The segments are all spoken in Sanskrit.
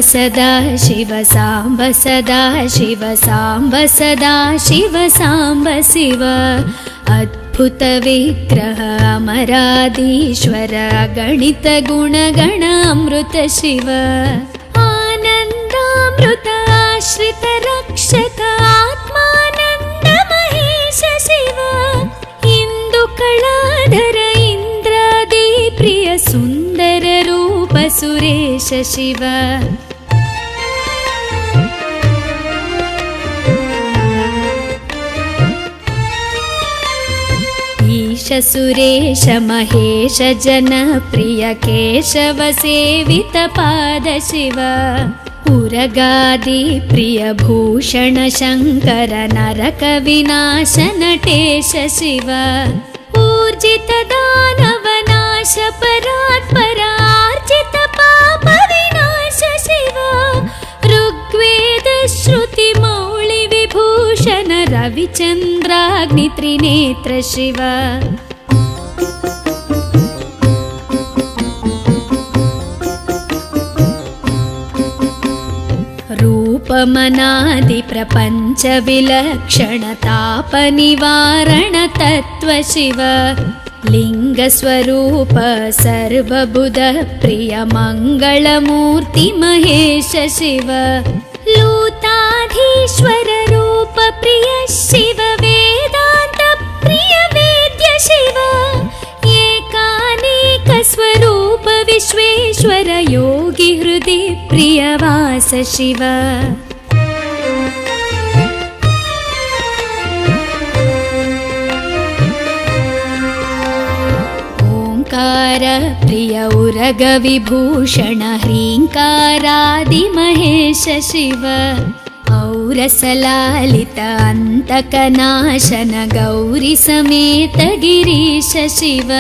ಸದಾ ಶಿವ ಸಾಂಬ ಸದಾ ಶಿವ ಸಾಂಬ ಸದಾ ಶಿವ ಸಾಂಬ ಶಿವ ಅದ್ಭುತ ವಿಗ್ರಹ ಅಮರಾಧೀಶ್ವರ ಗಣಿತ ಗುಣಗಣ ಅಮೃತ ಶಿವ ಆನಂದಾಮೃತ ಆಶ್ರಿತ ರಕ್ಷಕ ಆತ್ಮಾನಂದ ಮಹೇಶ ಶಿವ ಇಂದು ಕಳಾಧರ ಇಂದ್ರಾದಿ ಪ್ರಿಯ ಸುಂದರ ರೂಪ ಸುರೇಶ ಶಿವ ಈಶ ಸುರೇಶ ಮಹೇಶ ಜನಪ್ರಿಯ ಕೇಶವ ಸೇವಿತ ಪಾದ ಶಿವ ಉರಗಾದಿ ಪ್ರಿಯ ಭೂಷಣ ಶಂಕರ ನರಕ ವಿನಾಶ ನಟೇಶ ಶಿವ ಊರ್ಜಿತ ದಾನವ ನಾಶ ಪರಾತ್ಪರ ಆರ್ಜಿತ ಪಾಪ ವಿನಾಶ ಶಿವ ಋಗ್ವೇದ ಶ್ರುತಿ ಮೌಳಿ ವಿಭೂಷಣ ರವಿಚಂದ್ರಾಗ್ನಿ ತ್ರಿನೇತ್ರ ಶಿವ ರೂಪಮನಾದಿ ಪ್ರಪಂಚ ವಿಲಕ್ಷಣ ತಾಪ ನಿವಾರಣ ತತ್ವ ಶಿವ ಲಿಂಗ ಸ್ವರೂಪ ಸರ್ವಬುಧ ಪ್ರಿಯ ಮಂಗಳಮೂರ್ತಿ ಮಹೇಶ ಶಿವ ಲೂತಾಧೀಶ್ವರ ರೂಪ ಪ್ರಿಯ ಶಿವ ವೇದಾಂತ ಪ್ರಿಯ ವೇದ್ಯ ಶಿವ ಏಕಾನೇಕ ಸ್ವರೂಪ ವಿಶ್ವೇಶ್ವರ ಯೋಗಿ ಹೃದಯ ಪ್ರಿಯ ವಾಸ ಶಿವ ಓಂಕಾರ ಪ್ರಿಯ ಉರಗ ವಿಭೂಷಣ ಹ್ರೀಂಕಾರಾದಿ ಮಹೇಶ ಶಿವ ಔರಸಲಾಲಿತ ಅಂತಕನಾಶನ ಗೌರಿ ಸಮೇತ ಗಿರೀಶ ಶಿವ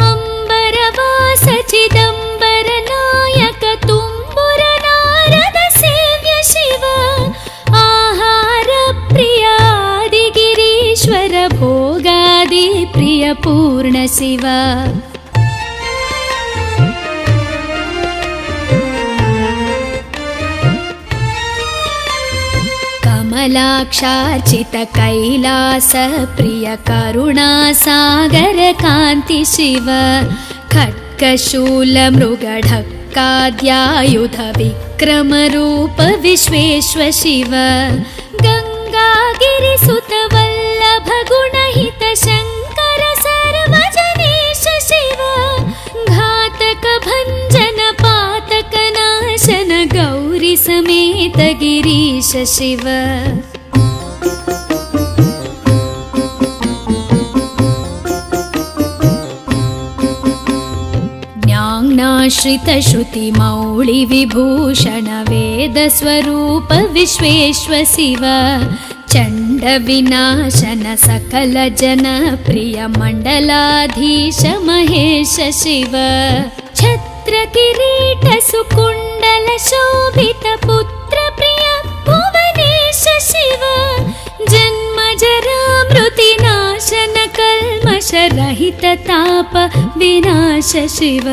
ಅಂಬರವಾಸ ಚಿದಂಬರ ನಾಯಕ ತುಂಬುರ ನಾರದ ಸೇವ್ಯ ಶಿವ ಆಹಾರ ಪ್ರಿಯ ಆದಿಗಿರೀಶ್ವರ ಭೋಗಾದಿ ಪ್ರಿಯ ಪೂರ್ಣ ಶಿವ ಕಮಲಾಕ್ಷಾರ್ಚಿತ ಕೈಲಾಸ ಪ್ರಿಯ ಕರುಣಾಸಾಗರ ಕಾಂತಿ ಶಿವ ಖಡ್ಗಶೂಲ ಮೃಗಢಕ್ಕಾದ್ಯಾಯುಧ ವಿಕ್ರಮ ರೂಪ ವಿಶ್ವೇಶ್ವ ಶಿವ ಗಂಗಾಗಿರಿ ಸುತ ವಲ್ಲಭ ಗುಣಹಿತ ಶಂಕರ ಸರ್ವಜನೇಶ ಶಿವ ಘಾತಕ ಭಂಜನ ಪಾತಕ ನಾಶನ ಗೌರಿ ಸಮೇತ ಗಿರೀಶ ಶಿವ ಜ್ಞಾನಾಶ್ರಿತ ಶ್ರುತಿ ಮೌಳಿ ವಿಭೂಷಣ ವೇದ ಸ್ವರೂಪ ವಿಶ್ವೇಶ್ವ ಶಿವ ಚಂಡ ವಿನಾಶನ ಸಕಲ ಜನ ಪ್ರಿಯ ಮಂಡಲಾಧೀಶ ಮಹೇಶ ಶಿವ ಛತ್ರ ಕಿರೀಟ ಸುಕುಂಡಲ ಶೋಭಿತ ಪುತ್ರ ಪ್ರಿಯ ಭುವನೇಶ ಶಿವ ಜನ್ಮ ಜರಾ ಮೃತಿ ನಾಶನ ಕಲ್ಮಶ ರಹಿತ ತಾಪ ವಿನಾಶ ಶಿವ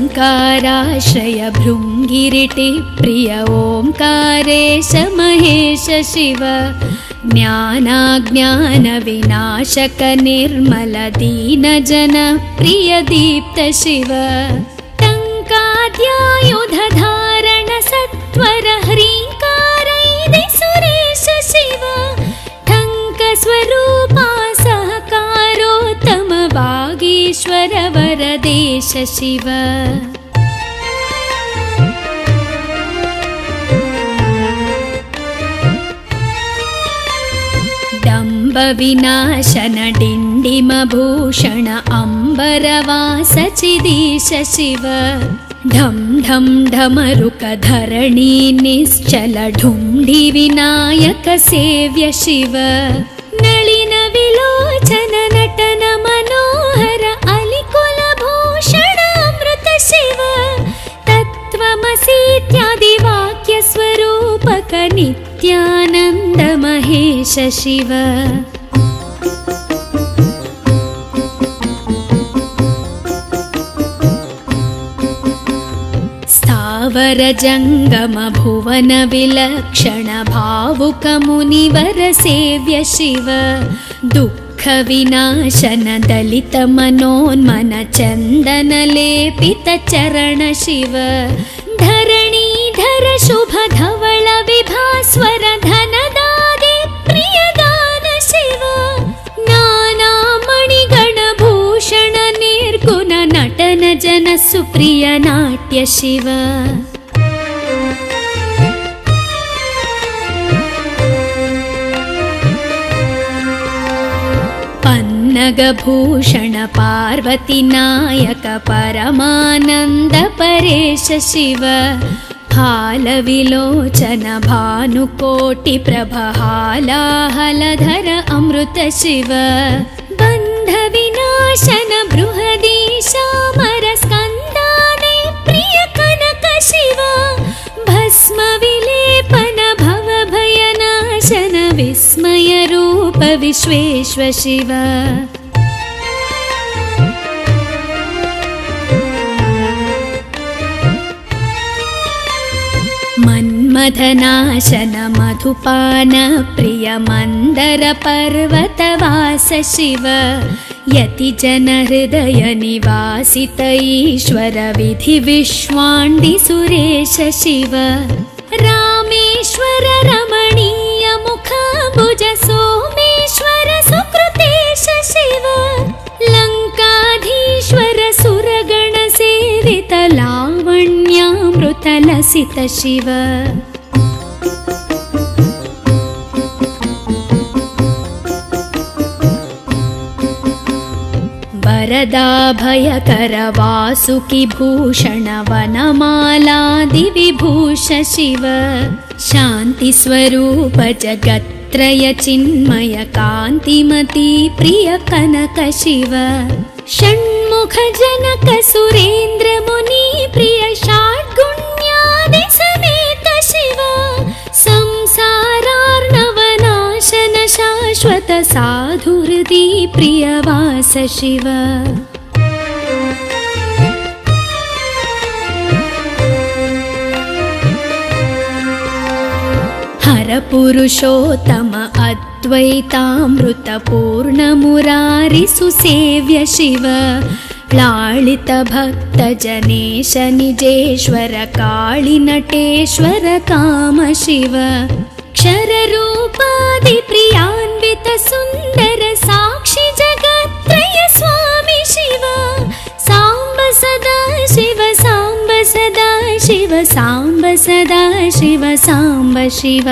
ಝಂಕಾರಾಶ್ರಯ ಭೃಂಗಿರಿಟಿ ಪ್ರಿಯ ಓಂಕಾರೇಶ ಮಹೇಶ ಶಿವ ಜ್ಞಾನಾಜ್ಞಾನ ವಿನಾಶಕ ನಿರ್ಮಲ ದೀನ ಜನ ಪ್ರಿಯ ದೀಪ್ತ ಶಿವ ಟಂಕಾದ್ಯಾಯುಧ ಧಾರಣ ಸತ್ವರ ಹ್ರೀಂಕಾರೈದೆ ಸುರೇಶ ಶಿವ ಟಂಕ ಸ್ವರೂಪ ಸಹಕಾರೋತ್ತಮ ವಾಗೀಶ್ವರ ವರದೇಶ ಶಿವ ಡಂಬ ವಿನಾಶನ ಡಿಂಡಿಮ ಭೂಷಣ ಅಂಬರವಾಸ ಚಿದೀಶ ಶಿವ ಢಂ ಢಂ ಢಮರುಕ ಧರಣಿ ನಿಶ್ಚಲ ಢುಂಢಿ ವಿನಾಯಕ ಸೇವ್ಯ ಶಿವ ನಳಿನ ವಿಲೋಚನ ನಟನ ಮನೋಹರ ಅಲಿಕುಲ नित्यानन्द महेश शिव। स्थावर जङ्गम भुवन विलक्षण भावुक मुनिवर सेव्य शिव। दुःख विनाशन दलित मनोन्मन चन्दन लेपित चरण शिव। धरणीधर शुभ धवल विभास्वर धनदादि प्रियदान शिव। नाना मणिगण भूषण निर्गुण नटन जन सुप्रिय नाट्य शिव। पन्नगभूषण पार्वती नायक परमानन्द परेश शिव। हालविलोचन भानुकोटि प्रभ हालाहलधर अमृत शिव। बन्ध विनाशन बृहदीशामर स्कन्दादि प्रिय कनक शिव। भस्म विलेपन भव भयनाशन विस्मय रूप विश्वेश्व शिव। मन्मथनाशन मधुपान प्रिय मन्दर पर्वतवास शिव। यति जन हृदय निवासित ईश्वर विधि विश्वाण्डि सुरेश शिव। रामेश्वर रमणीय मुखाम्बुज सोमेश्वर सुकृतेश शिव। लङ्काधीश्वर सुरगण सेवित लावण्यामृत लसित शिव। वरदाभयकर वासुकि भूषण वनमालादि विभूष शिव। शान्ति स्वरूप जगत्त्रय चिन्मय कान्तिमती प्रिय कनक शिव। षण्मुख जनक सुरेन्द्र मुनि प्रिय षड्गुण्यादि समेत शिव। संसारार्णवनाशन शाश्वत साधुहृदि प्रियवास शिव। हर पुरुषोत्तम अद्वैतामृत पूर्ण मुरारि सुसेव्य शिव। लालित भक्त जनेश निजेश्वर काळि नटेश्वर काम शिव। क्षर रूपादि प्रियान्वित सुन्दर साक्षि जगत्त्रय स्वामी शिव। साम्ब सदा शिव साम्ब सदा शिव साम्ब सदा शिव साम्ब शिव।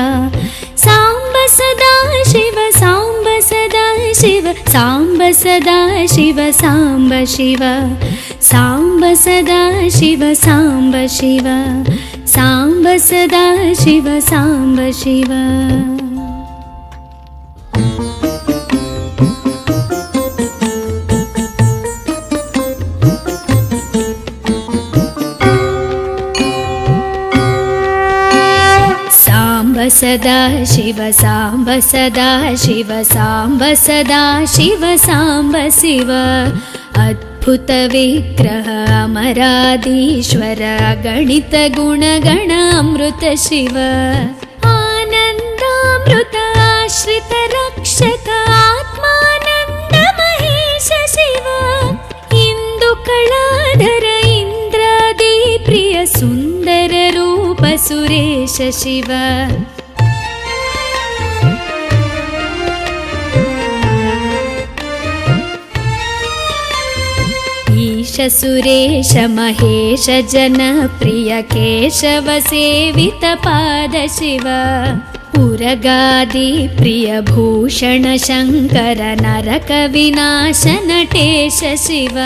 साम्ब सदा शिव साम्ब सदा शिव साम्ब सदा शिव साम्ब शिव। साम्ब सदा शिव साम्ब शिव साम्ब सदा शिव साम्ब शिव। सदा शिव साम्ब सदा शिव साम्ब सदा शिव साम्ब शिव। अद्भुत विग्रह अमराधीश्वर गणित गुणगण अमृत शिव। आनन्दामृत आश्रित रक्षक आत्मानन्द महेश शिव। इंदु कलाधर इंद्रादि प्रिय सुन्दर रूप सुरेश शिव। ईश सुरेश महेश जन प्रिय केशव सेवित पाद शिव। उरगादि प्रिय भूषण शङ्कर नरक विनाश नटेश शिव।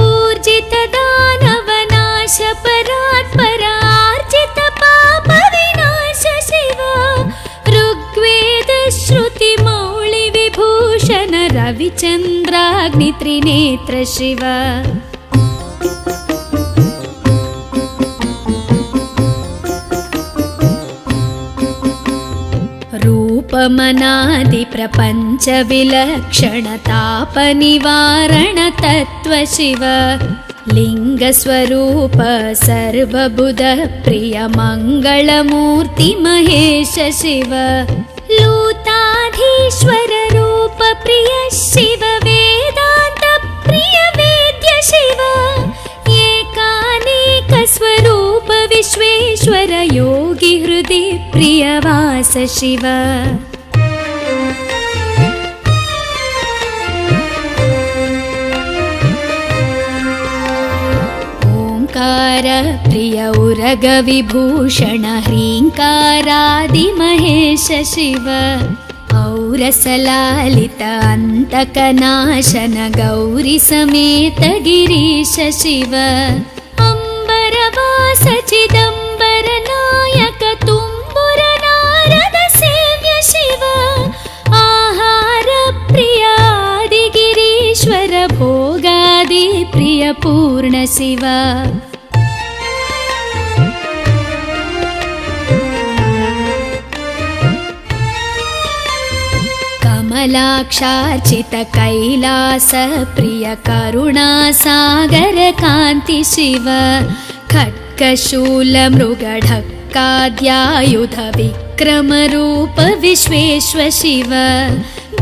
ऊर्जित दानव नाश परात्पर आर्जित पाप विनाश शिव। ऋग्वेद श्रुति मौळि विभूषण रविचन्द्राग्नि त्रिनेत्र शिव। उपमनादि प्रपञ्च विलक्षण ताप निवारण तत्त्व शिव लिङ्गस्वरूप सर्वबुध प्रिय मङ्गलमूर्ति महेश शिव लूताधीश्वर रूप प्रिय शिव वेदान्त प्रिय वेद्य शिव एकानेक स्वरूप विश्वेश्वर योगी हृदि प्रियवास शिव ओंकार प्रिय उरग विभूषण ह्रींकारादि महेश शिव औरसलालित अंतकनाशन गौरी समेत गिरीश शिव अंबरवास चिदंबर नायक तुम्बुर नारद सेव्य शिव आहार प्रिय आदि गिरीश्वर भोगादि प्रिय पूर्ण शिव कमलाक्षार्चित कैलास प्रिय करुणा सागर कांति शिव खड्गशूल मृगढक्काद्यायुध विक्रम रूप विश्वेश्वर शिव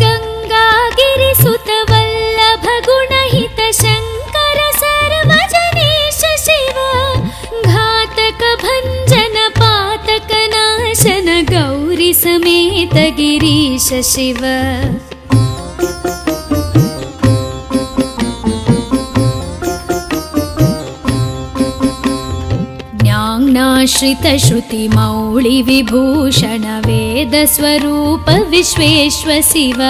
गंगागिरिसुत वल्लभ गुणहित शंकर सर्वजनेश शिव घातक भंजन पातक नाशन गौरी समेत गिरीश शिव ज्ञानाश्रित श्रुति मौळि विभूषण वेद स्वरूप विश्वेश्वर शिव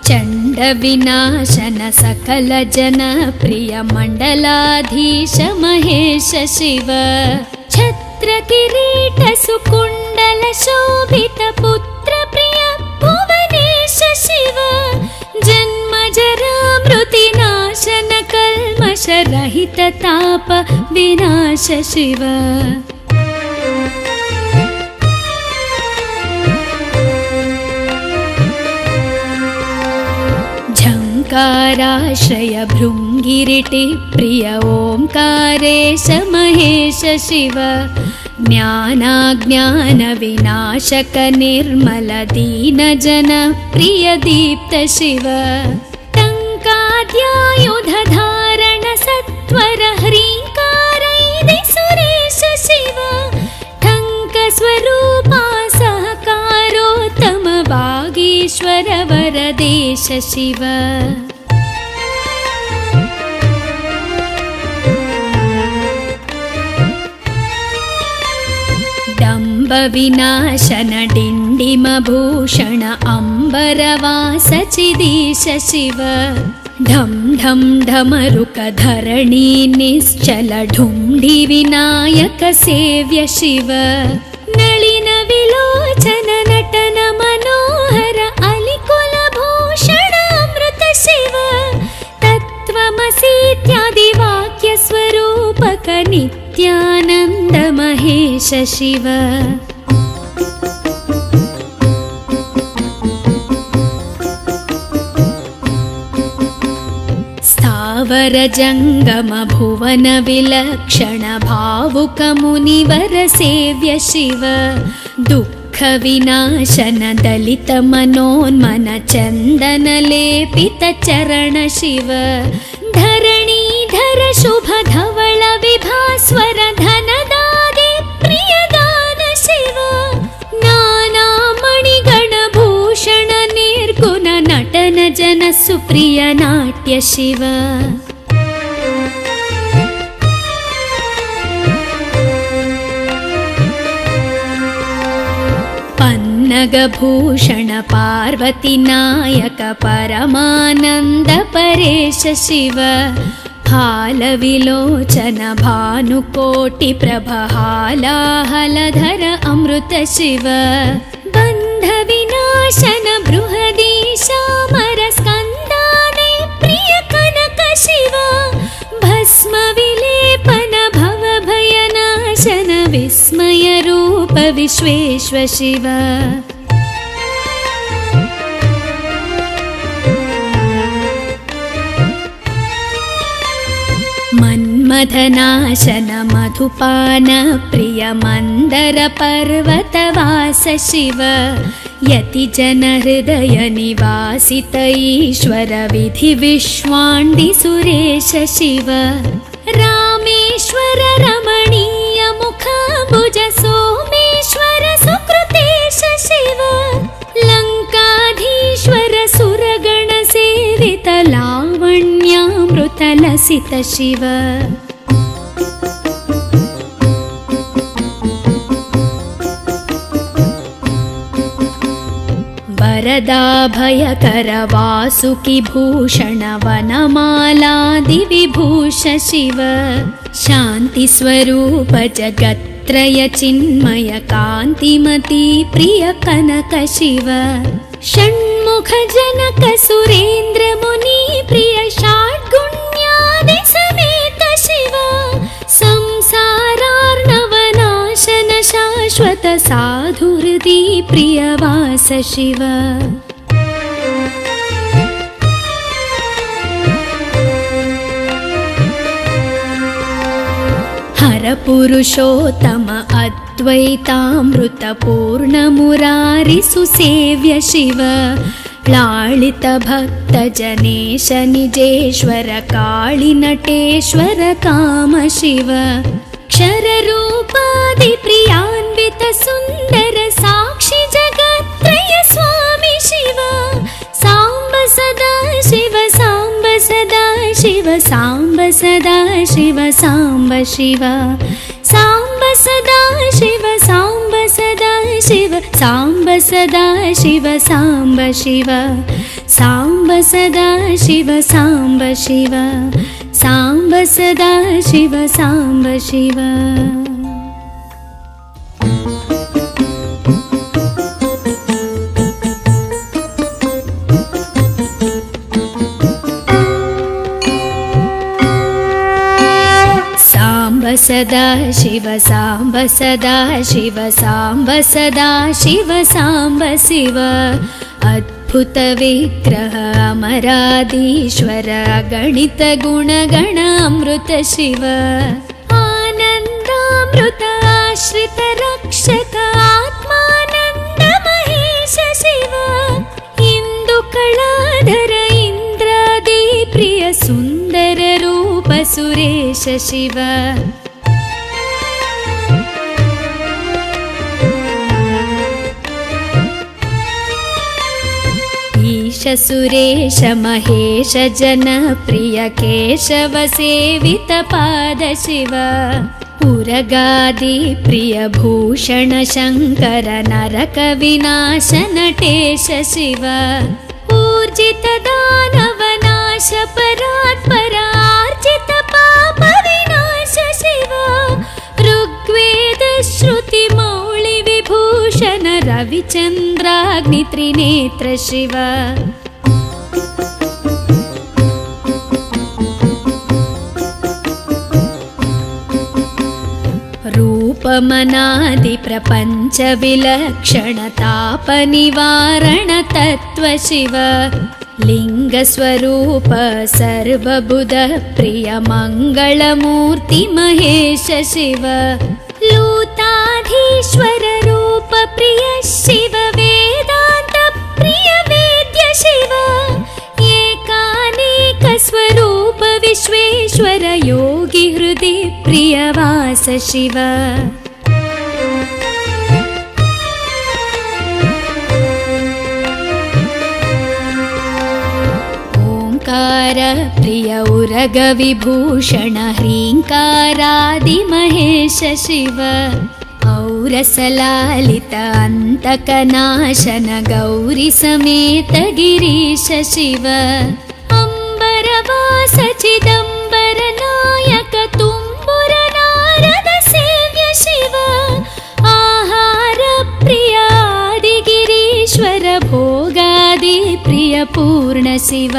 चंड विनाशन सकल जन प्रिय मंडलाधीश महेश शिव छत्र किरीट सुकुंडल शोभित पुत्र प्रिय भुवनेश शिव जन्म जरा मृति नाशन कल्मष रहित ताप विनाश शिव झंकाराश्रय भृंगिरिटि प्रिय ओंकारेश महेश शिव ज्ञानाज्ञान विनाशक निर्मल दीन जन प्रिय दीप्त शिव टंकाद्यायुध धारण सत्वर ह्रींकारैदि सुरेश शिव ठंक स्वरूपा सहकारोत्तम वागीश्वर वरदेश शिव डंब विनाशन डिंडिम भूषण अंबरवास चिदीश शिव ढम ढम ढमरुक धरणी निश्चल ढुंढि विनायक सेव्य शिव नलिन विलोचन नटन मनोहर अलिकुल भूषण अमृत शिव तत्त्वमसीत्यादि वाक्य स्वरूपक नित्यानंद महेश शिव स्थावर जंगम भुवन विलक्षण भावुक मुनिवर सेव्य शिव दुःख विनाशन दलित मनोन्मन चंदन लेपित चरण शिव धरणीधर शुभ धवल विभास्वर धनदादि प्रिय दान शिव नाना मणिगण भूषण निर्गुण नटन जन सुप्रिय नाट्य शिव पन्नगभूषण पार्वती नायक परमानंद परेश शिव हालविलोचन भानुकोटि प्रभहालाहलधर अमृत शिव बंध विनाशन बृहदीशामर स्कंदाने प्रिय कनक शिव भस्म विलेपन भव भयनाशन विस्मय रूप विश्वेश्वर शिव मन्मथनाशन मधुपान प्रिय मन्दर पर्वतवास शिव यतिजन हृदय निवासित ईश्वर विधि विश्वाण्डि सुरेश शिव रामेश्वर रमणीय मुखाम्बुज सोमेश्वर सुकृतेश शिव लङ्काधीश्वर सुरगण सेवित लावण्यामृत लसित शिव वरदाभयकर वासुकि भूषण वनमालादि विभूष शिव शान्तिस्वरूप जगत्त्रय चिन्मय कान्तिमती प्रिय कनक शिव षण्मुख जनक सुरेन्द्र मुनि प्रिय षड्गुण्यादि समेत शिव संसारार्णवनाशन शाश्वत साधुहृदि प्रियवास शिव हर पुरुषोत्तम अद्वैतामृत पूर्ण मुरारि सुसेव्य शिव लालित भक्त जनेश निजेश्वर काळि नटेश्वर काम शिव क्षर रूपादि प्रियान्वित सुन्दर साक्षि जगत्त्रय स्वामी शिव साम्ब सदा शिव साम्ब सदा शिव साम्ब सदा शिव साम्ब शिव साम्ब सदा शिव साम्ब सदा शिव साम्ब सदा शिव साम्ब शिव साम्ब सदा शिव साम्ब शिव साम्ब सदा शिव साम्ब शिव सदा शिव साम्ब सदा शिव साम्ब सदा शिव साम्ब शिव अद्भुत विग्रह अमराधीश्वर गणित गुणगण अमृत शिव आनन्दामृत आश्रित रक्षक आत्मानन्द महेश शिव इंदु कलाधर इंद्रादि प्रिय सुन्दर रूप सुरेश शिव ईश सुरेश महेश जन प्रिय केशव सेवित पाद शिव पुरगादि प्रिय भूषण शंकर नरक विनाश नटेश शिव ऊर्जित दानव नाश परात्पर आर्जित पाप विनाश शिव ऋग्वेद श्रुति मौळि विभूषण रविचन्द्राग्नि त्रिनेत्र शिव रूपमनादि प्रपंच विलक्षण ताप निवारण तत्व शिव लिंग स्वरूप सर्वबुध प्रिय मंगलमूर्ति महेश शिव लूताधीश्वर रूप प्रिय शिव वेदांत प्रिय वेद्य शिव एकानेक स्वरूप विश्वेश्वर योगी हृदि प्रियवास शिव ओंकार प्रिय उरग विभूषण ह्रींकारादि महेश शिव औरसलालित अंतकनाशन गौरी समेत गिरीश शिव अंबरवास चिदंबर नायक तुम्बुर नारद सेव्य शिव आहार प्रिय आदि गिरीश्वर भोगादि प्रिय पूर्ण शिव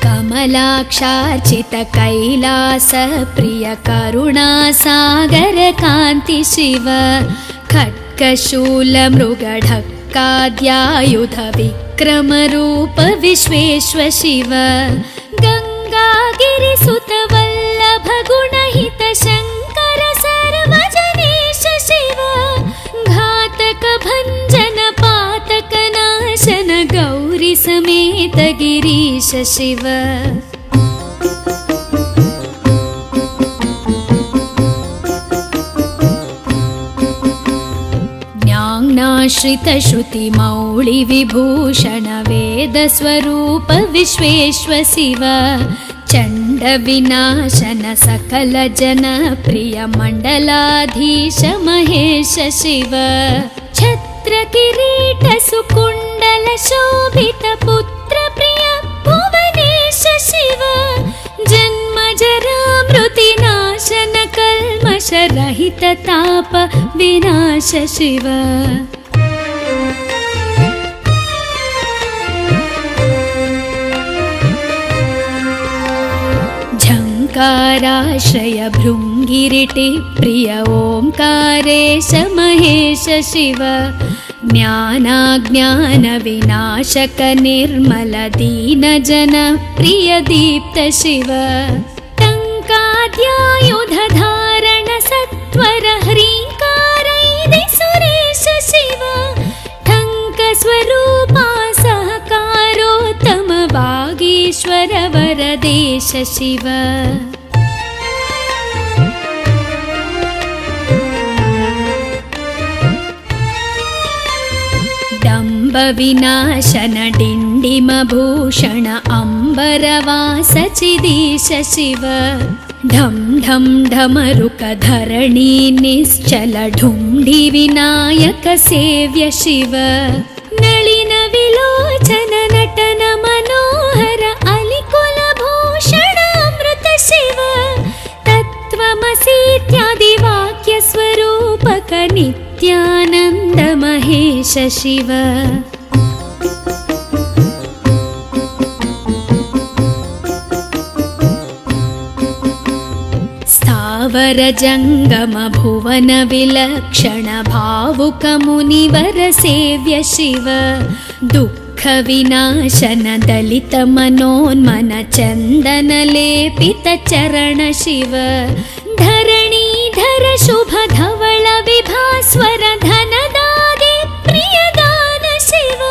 कमलाक्षार्चित कैलास प्रिय करुणा सागर कांति शिव खड्गशूल मृगढक्क शङ्काद्यायुध विक्रमरूप विश्वेश्व शिव गङ्गागिरिसुत वल्लभ गुणहित शङ्कर सर्वजनेश शिव घातक भञ्जन पातक नाशन गौरी समेत गिरीश शिव ज्ञानाश्रित श्रुति मौळि विभूषण वेद स्वरूप विश्वेश्व शिव चण्ड विनाशन सकल जन प्रिय मण्डलाधीश महेश शिव छत्र किरीट सुकुण्डल शोभित पुत्र प्रिय भुवनेश शिव जन्म जरा मृति नाशन कल्मष रहित ताप विनाश शिव झङ्काराश्रय भृङ्गिरिटि प्रिय ओङ्कारेश महेश शिव ज्ञानाज्ञान विनाशक निर्मल दीन जन प्रिय दीप्त शिव टङ्काद्यायुध धारण सत्वर ह्रीङ्कारैदि सुरेश शिव ठङ्क स्वरूपा सहकारोत्तम वागीश्वर वरदेश शिव डम्ब विनाशन डिण्डिम भूषण अम्बरवास चिदीश शिव ढं ढं ढमरुक धरणी निश्चल ढुण्ढि विनायक सेव्य शिव नलिन विलोचन नटन मनोहर अलिकुल भूषण अमृत शिव तत्त्वमसीत्यादि वाक्य स्वरूपक नित्यानन्द महेश शिव स्थावर जङ्गम भुवन विलक्षण भावुक मुनिवर सेव्य शिव दुःख विनाशन दलित मनोन्मन चन्दन लेपित चरण शिव धरणीधर शुभ धवल विभास्वर धनदादि प्रियदान शिव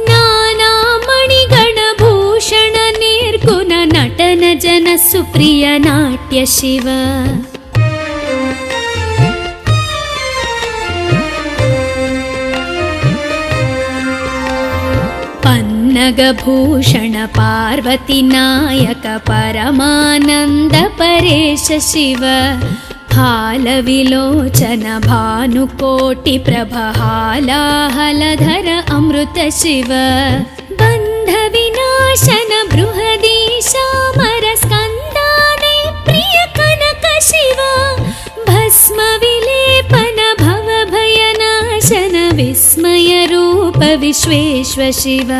नाना मणिगण भूषण निर्गुण नटन जन सुप्रिय नाट्य शिव पन्नगभूषण पार्वती नायक परमानन्द परेश शिव हालविलोचन भानुकोटि प्रभहालाहलधर अमृत शिव बन्ध विनाशन बृहदीशामर स्कन्दादि प्रिय कनक शिव भस्म विलेपन भव भयनाशन विस्मय रूप विश्वेश्व शिव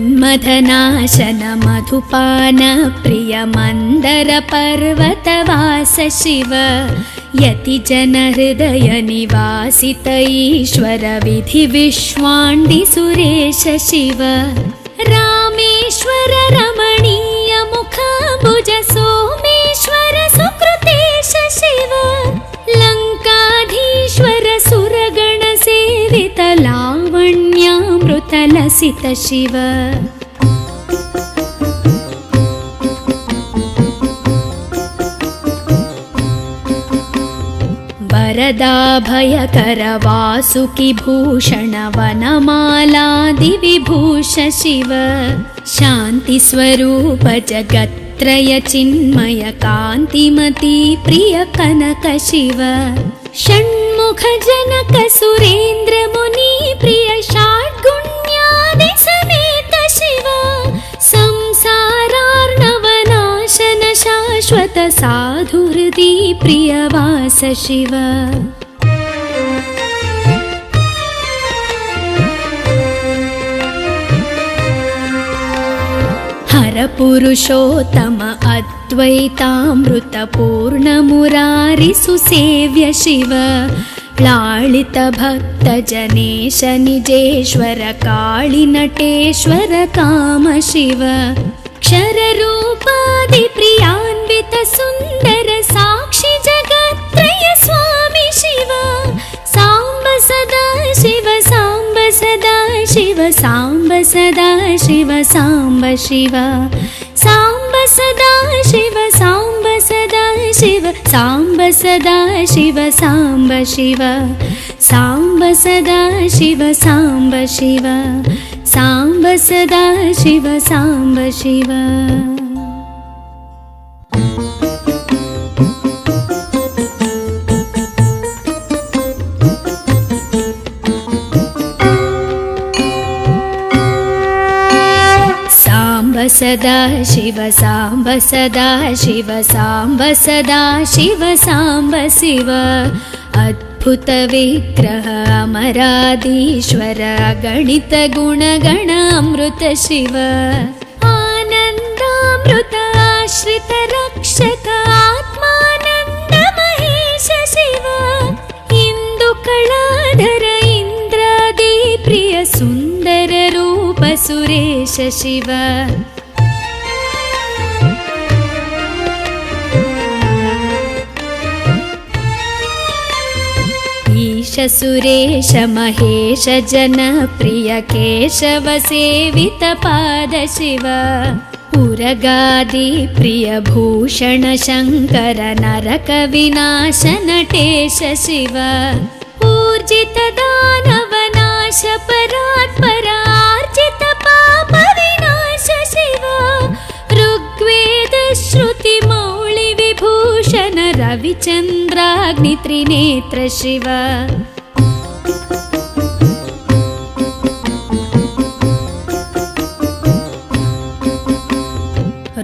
मन्मथनाशन मधुपान प्रिय मन्दर पर्वतवास शिव यति जन हृदय निवासित ईश्वर विधि विश्वाण्डि सुरेश शिव रामेश्वर रमणीय मुखाम्बुज सोमेश्वर सुकृतेश शिव लङ्काधीश्वर सुरगण सेवित लावण्यामृत लसित शिव वरदाभयकर वासुकि भूषण वनमालादि विभूष शिव शान्ति स्वरूप जगत्त्रय चिन्मय कान्तिमती प्रिय कनक शिव षण्मुख जनक सुरेन्द्र मुनि प्रिय षाड्गुण्यादि समेत शिव संसारार्णवनाशन शाश्वत साधु हृदि प्रियवास शिव हर परपुरुषोत्तम अद्वैतामृतपूर्णमुरारिसुसेव्य शिव लालित भक्तजनेश निजेश्वर काಳಿनटेश्वर काम शिव क्षररूपादिप्रियान्वित सुन्दर साक्षि जगत्त्रय स्वामी शिव साम्ब सदा शिव साम्ब सदा शिव साम्ब सदा शिव साम्ब शिव साम्ब सदा शिव साम्ब सदा शिव साम्ब सदा शिव साम्ब शिव साम्ब सदा शिव साम्ब शिव साम्ब सदा शिव साम्ब शिव सदा शिव साम्ब सदा शिव साम्ब सदा शिव साम्ब शिव अद्भुत विग्रह अमराधीश्वर गणित गुणगण अमृत शिव आनन्दामृत आश्रित रक्षक आत्मानन्द महेश शिव इन्दुकलाधर इन्द्रादि प्रिय सुन्दर रूप सुरेश शिव ईश सुरेश महेश जनप्रिय केशव सेवित पाद शिव उरगादि प्रिय भूषण शङ्कर नरक विनाश नटेश शिव ऊर्जित दानव नाश परात्पर आर्जित पाप विनाश शिव ऋग्वेद श्रुति मौळि विभूषण रविचन्द्राग्नि त्रिनेत्र शिव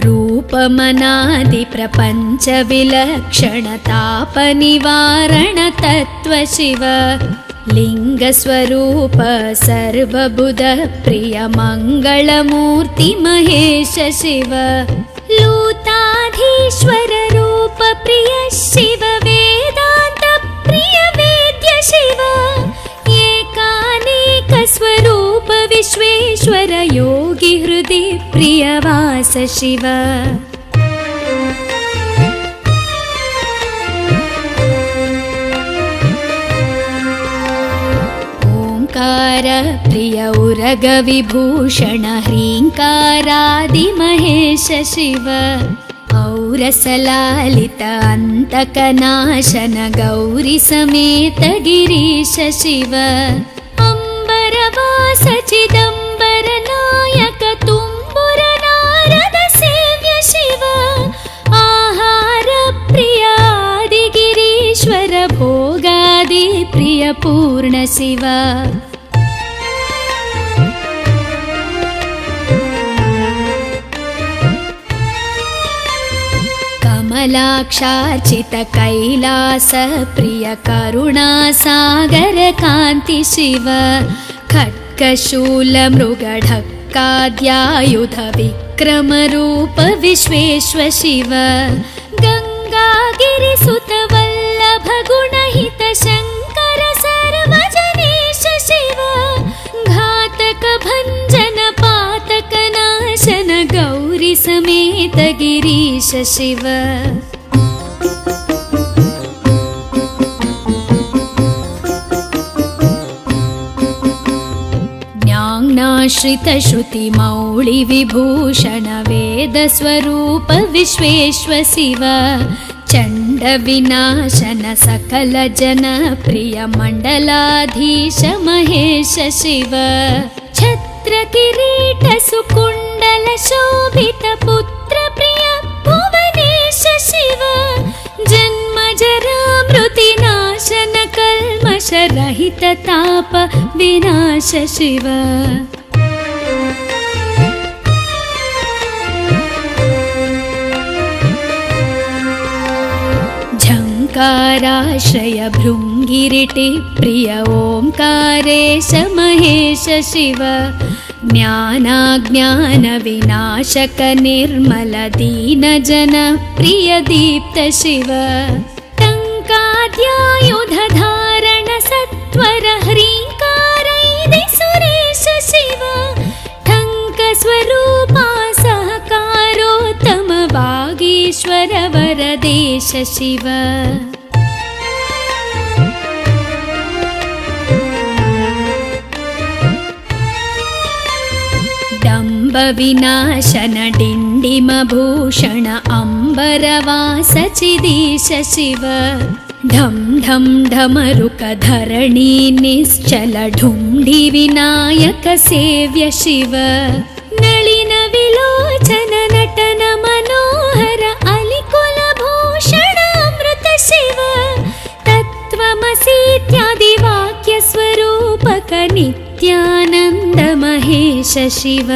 रूपमनादि प्रपञ्च विलक्षण ताप निवारण तत्व शिव लिङ्गस्वरूप सर्वबुध प्रिय मङ्गलमूर्ति महेश शिव लूताधीश्वर रूप प्रिय शिव वेदान्त प्रिय वेद्य शिव एकानेक स्वरूप विश्वेश्वर योगी हृदि प्रिय वास शिव प्रिय उरग विभूषण ह्रीङ्कारादि महेश शिव औरसलालित अन्तकनाशन गौरी समेत गिरीश शिव अम्बरवास चिदम्बर नायक तुम्बुर नारद सेव्य शिव आहार प्रिय आदिगिरीश्वर भोगादि प्रिय पूर्ण शिव कमलाक्षार्चित कैलास प्रिय करुणा सागर कान्ति शिव खड्गशूल मृगढक्काद्यायुध विक्रम रूप विश्वेश्वर शिव गङ्गागिरिसुत वल्लभ गुणहित शङ्कर सर्वजनेश शिव घातक भञ्जन पातक नाशन गौरी समेत गिरीश शिव ज्ञानाश्रित श्रुति मौळि विभूषण वेद स्वरूप विश्वेश्वर शिव चण्ड विनाशन सकल जन प्रिय मण्डलाधीश महेश शिव छत्र किरीट सुकुण्डल शोभित पुत्र प्रिय भुवनेश शिव जन्म जरा मृति नाशन कल्मष रहित ताप विनाश शिव झङ्काराश्रय भृङ्गिरिटि प्रिय ओङ्कारेश महेश शिव ज्ञानाज्ञानविनाशक निर्मल दीनजन प्रिय दीप्त शिव टङ्काद्यायुधधारण सत्वर ह्रीङ्कारैदि सुरेश शिव टङ्कस्वरूपा सहकारोत्तम वागीश्वर वरदेश शिव विनाशन डिण्डिमभूषण अम्बरवास चिदीश शिव ढं ढं ढमरुक धरणी निश्चल ढुण्ढि विनायक सेव्य शिव नलिन विलोचन नटन मनोहर अलिकुल भूषण अमृत शिव तत्त्वमसीत्यादि वाक्य स्वरूपक नित्यानन्द महेश शिव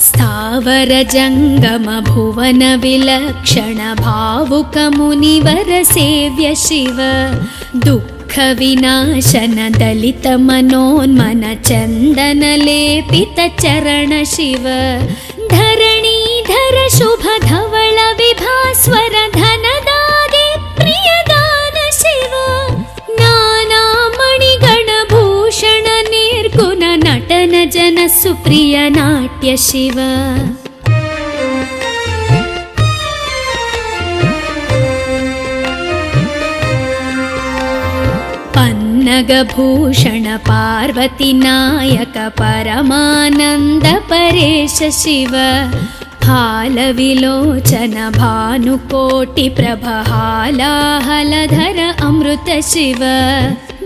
स्थावर जंगम भुवन विलक्षण भावुक मुनिवर सेव्य शिव दुःख विनाशन दलित मनोन्मन चंदन लेपित चरण शिव धरणीधर शुभ धवल विभास्वर धनदादि प्रियदान शिव नाना मणिगण भूषण निर्गुण नटन जन सुप्रिय नाट्य शिव पन्नगभूषण पार्वती नायक परमानंद परेश शिव हालविलोचन भानुकोटि प्रभ हालाहलधर अमृत शिव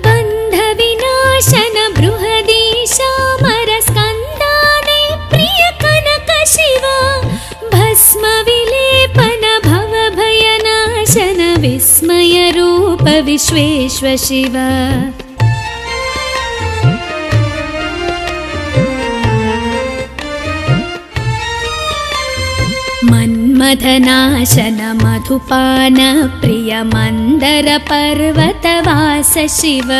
बन्ध विनाशन बृहदीशामर स्कन्दादि प्रिय कनक शिव भस्म विलेपन भव भयनाशन विस्मय रूप विश्वेश्व शिव मन्मथनाशन मधुपान प्रिय मंदर पर्वतवास शिव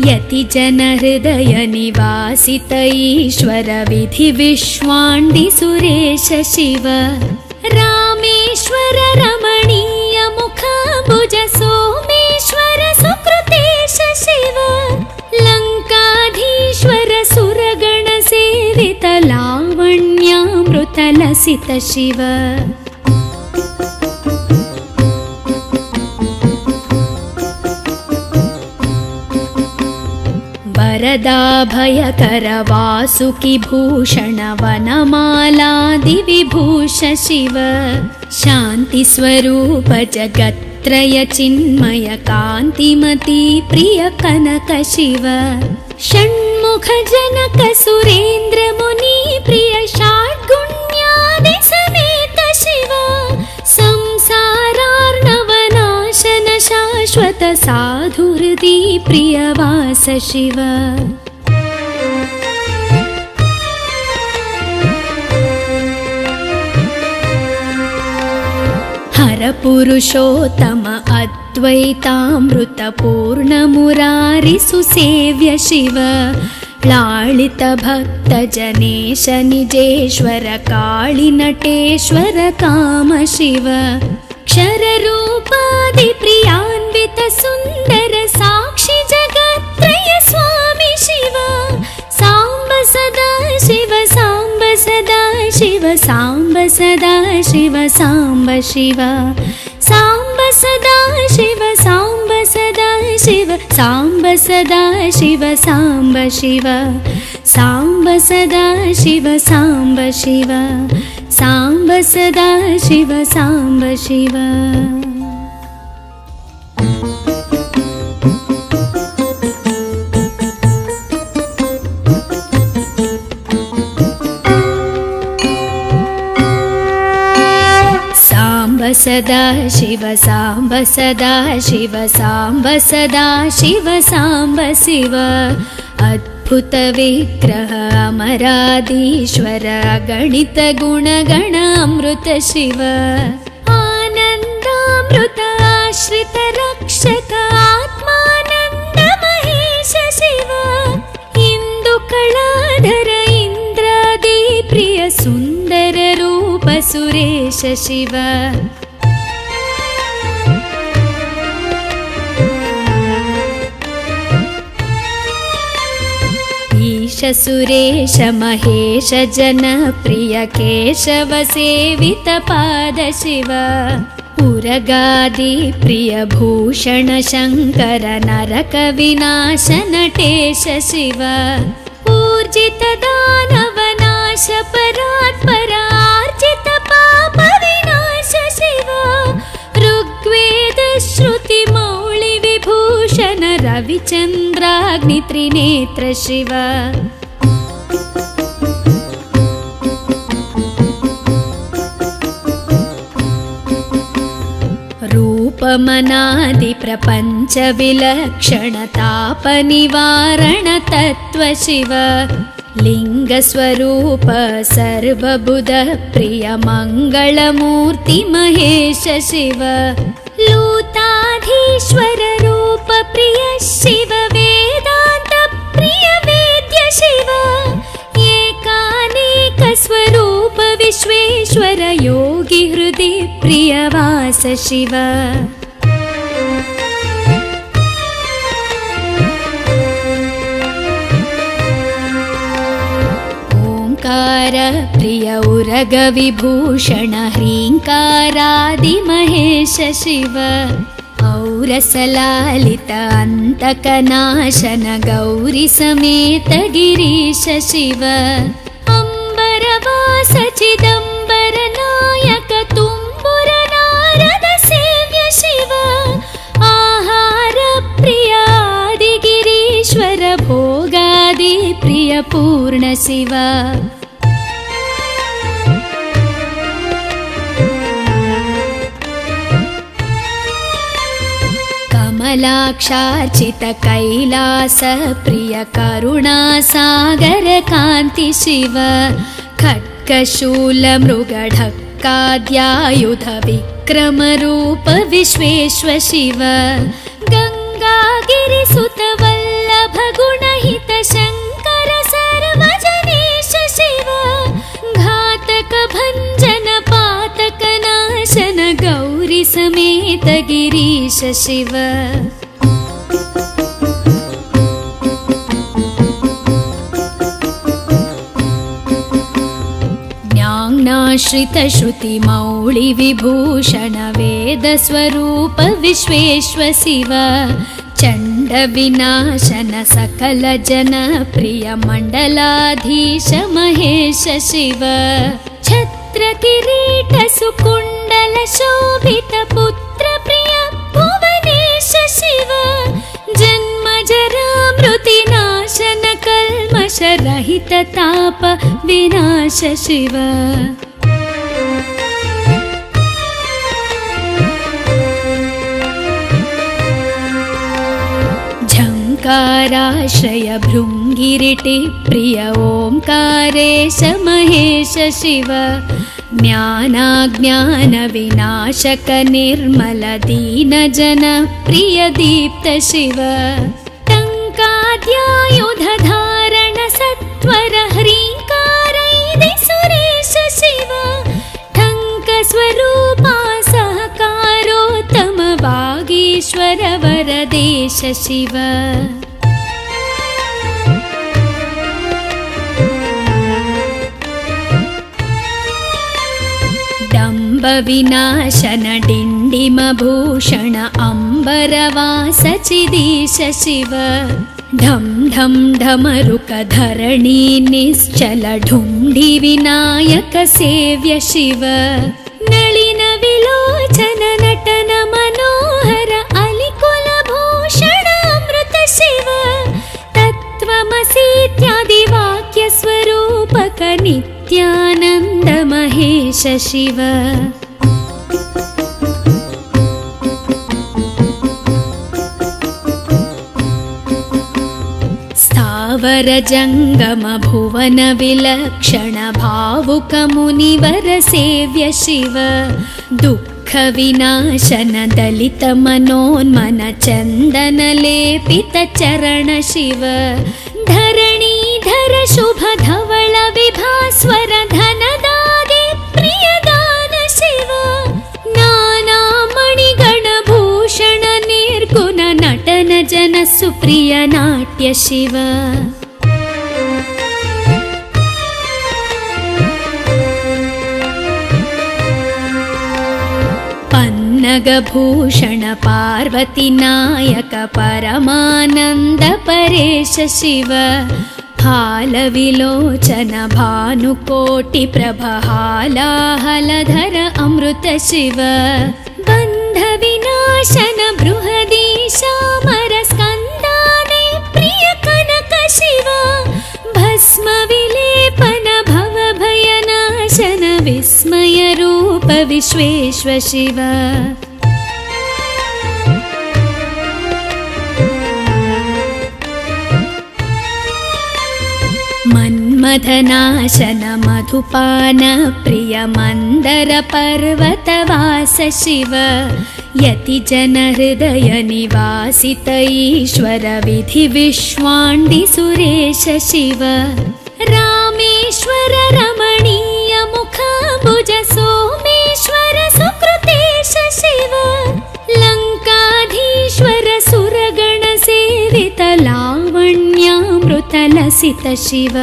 यति जन हृदय निवासित ईश्वर विधि विश्वाण्डि सुरेश शिव रामेश्वर रमणीय मुखाम्बुज सोमेश्वर सुकृतेश शिव लंकाधीश्वर सुरगण सेवित लावण्यामृत लसित शिव वरदाभयकर वासुकि भूषण वनमालादि विभूष शिव शांति स्वरूप जगत्त्रय चिन्मय कान्तिमती प्रिय कनक शिव षण्मुख जनक सुरेन्द्र मुनि प्रिय षाड्गुण्यादि समेत शिव संसारार्णवनाशन शाश्वत साधुहृदि प्रियवास शिव हर पुरुषोत्तम अद्वैतामृत पूर्ण मुरारि सुसेव्य शिव लालित भक्त जनेश निजेश्वर काळि नटेश्वर काम शिव क्षर रूपादि प्रियान्वित सुंदर साक्षी जगत्त्रय स्वामी शिव सांब सदा शिव सांब सदा शिव सांब सदा शिव सांब शिव सांब सदा शिव सांब सदा शिव सांब सदा शिव सांब शिव सांब सदा शिव सांब शिव सांब सदा शिव सांब शिव सदा शिव सांब सदा शिव सांब सदा शिव सांब शिव अद्भुत विग्रह अमराधीश्वर गणित गुणगण अमृत शिव आनन्दामृत रक्षक आत्मानन्द महेश शिव इन्दुकलाधर इन्द्रादि प्रिय सुन्दर रूप सुरेश शिव ईश सुरेश महेश जनप्रिय केशव सेवित पाद शिव उरगादि प्रिय भूषण शङ्कर नरक विनाश नटेश शिव ऊर्जित दानव नाश परात्परार्जित पाप विनाश शिव ऋग्वेद श्रुति मौळि विभूषण रविचन्द्राग्नि त्रिनेत्र शिव रूपमनादि प्रपञ्च विलक्षण ताप निवारण तत्व शिव लिङ्गस्वरूप सर्वबुध प्रिय मङ्गलमूर्ति महेश शिव लूताधीश्वर रूप प्रिय शिव वेदान्त प्रिय वेद्य शिव एकानेक स्वरूप विश्वेश्वर योगी हृदि प्रियवास शिव ओंकार प्रिय उरग विभूषण ह्रींकारादि महेश शिव औरसलालित अन्तकनाशन गौरी समेत गिरीश शिव अंबरवास चिदंबर नायक तुम्बुर नारद सेव्य शिव आहार प्रिय आदि गिरीश्वर भोगादि प्रिय पूर्ण शिव कमलाक्षार्चित कैलास प्रिय करुणा सागर कान्ति शिव खड्गशूल मृगढक्काद्यायुध विक्रम रूप विश्वेश्व शिव गंगागिरिसुत वल्लभ गुणहित शंकर सर्वजनेश शिव घातक भंजन पातक नाशन गौरी समेत गिरीश शिव ज्ञानाश्रित श्रुति मौळि विभूषण वेद स्वरूप विश्वेश्व शिव चंड विनाशन सकल जन प्रिय मंडलाधीश महेश शिव छत्र किरीट सुकुंडल शोभित पुत्र प्रिय भुवनेश शिव जन्म जरा मृति नाशन कल्मष रहित ताप विनाश शिव झंकाराश्रय भृंगिरिटि प्रिय ओंकारेश महेश शिव ज्ञानाज्ञान विनाशक निर्मल दीन जन प्रिय दीप्त शिव टंकाद्यायुध धारण सत्वर ह्रींकारैदि सुरेश शिव ठंक स्वरूपा सहकारोत्तम वागीश्वर वरदेश शिव डंब विनाशन डिंडिम भूषण अंबरवास चिदीश शिव ढम ढम ढमरुक धरणी निश्चल ढुंढि विनायक सेव्य शिव नलिन विलोचन नटन मनोहर अलिकुल भूषण अमृत शिव तत्त्वमसीत्यादि वाक्य स्वरूपक नित्यानंद महेश शिव स्थावर जंगम भुवन विलक्षण भावुक मुनिवर सेव्य शिव दुःख षण्मुखविनाशन दलितमनोन्मन चन्दनलेपितचरण शिव धरणीधर शुभ धवल विभास्वर धनदादे प्रियदान शिव नानामणिगणभूषण निर्गुण नटन जन सुप्रिय नाट्य शिव पन्नगभूषण पार्वती नायक परमानन्द परेश शिव हालविलोचन भानुकोटि प्रभहालाहलधर अमृत शिव बन्धविनाशन बृहदीशामर स्कन्दादे प्रिय कनक शिव भस्म विलेपन भवभयनाशन विस्मय रूप विश्वेश्व शिव मन्मथनाशन मधुपान प्रिय मन्दर पर्वतवास शिव यति जन हृदय निवासित ईश्वर विधि विश्वाण्डि सुरेश शिव रामेश्वर रमणीय मुखाम्बुज सोमेश्वर सुकृतेश शिव लङ्काधीश्वर सुरगण सेवित लावण्यामृत लसित शिव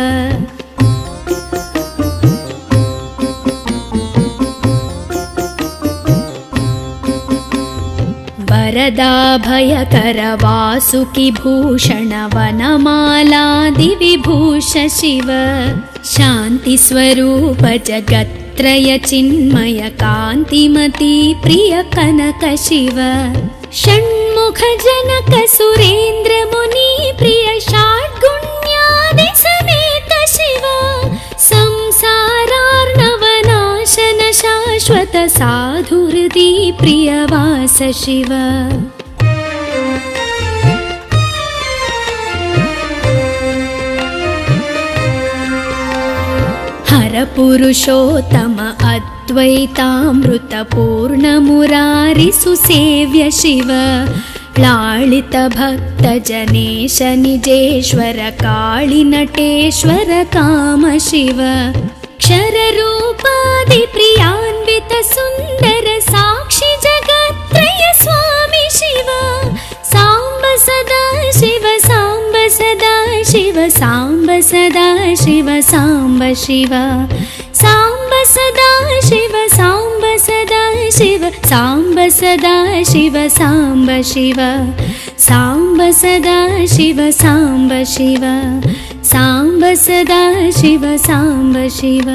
वरदाभयकर वासुकि भूषण वनमालादि विभूष शिव शान्ति स्वरूप जगत्त्रय चिन्मय कान्तिमती प्रिय कनक शिव षण्मुख जनक सुरेन्द्र मुनि प्रिय षड्गुण्यादि समेत शिव संसारार्णवनाशन शाश्वत साधुहृदि प्रियवास शिव हर पुरुषोत्तम अद्वैतामृत पूर्ण मुरारि सुसेव्य शिव लालित भक्त जनेश निजेश्वर काळि नटेश्वर काम शिव क्षर रूपादि प्रियान्वित सुन्दर साक्षि जगत्त्रय स्वामी शिव साम्ब सदा शिव साम्ब सदा शिव साम्ब सदा शिव साम्ब शिव साम्ब सदा शिव साम्ब सदा शिव साम्ब सदा शिव साम्ब शिव साम्ब सदा शिव साम्ब शिव साम्ब सदा शिव साम्ब शिव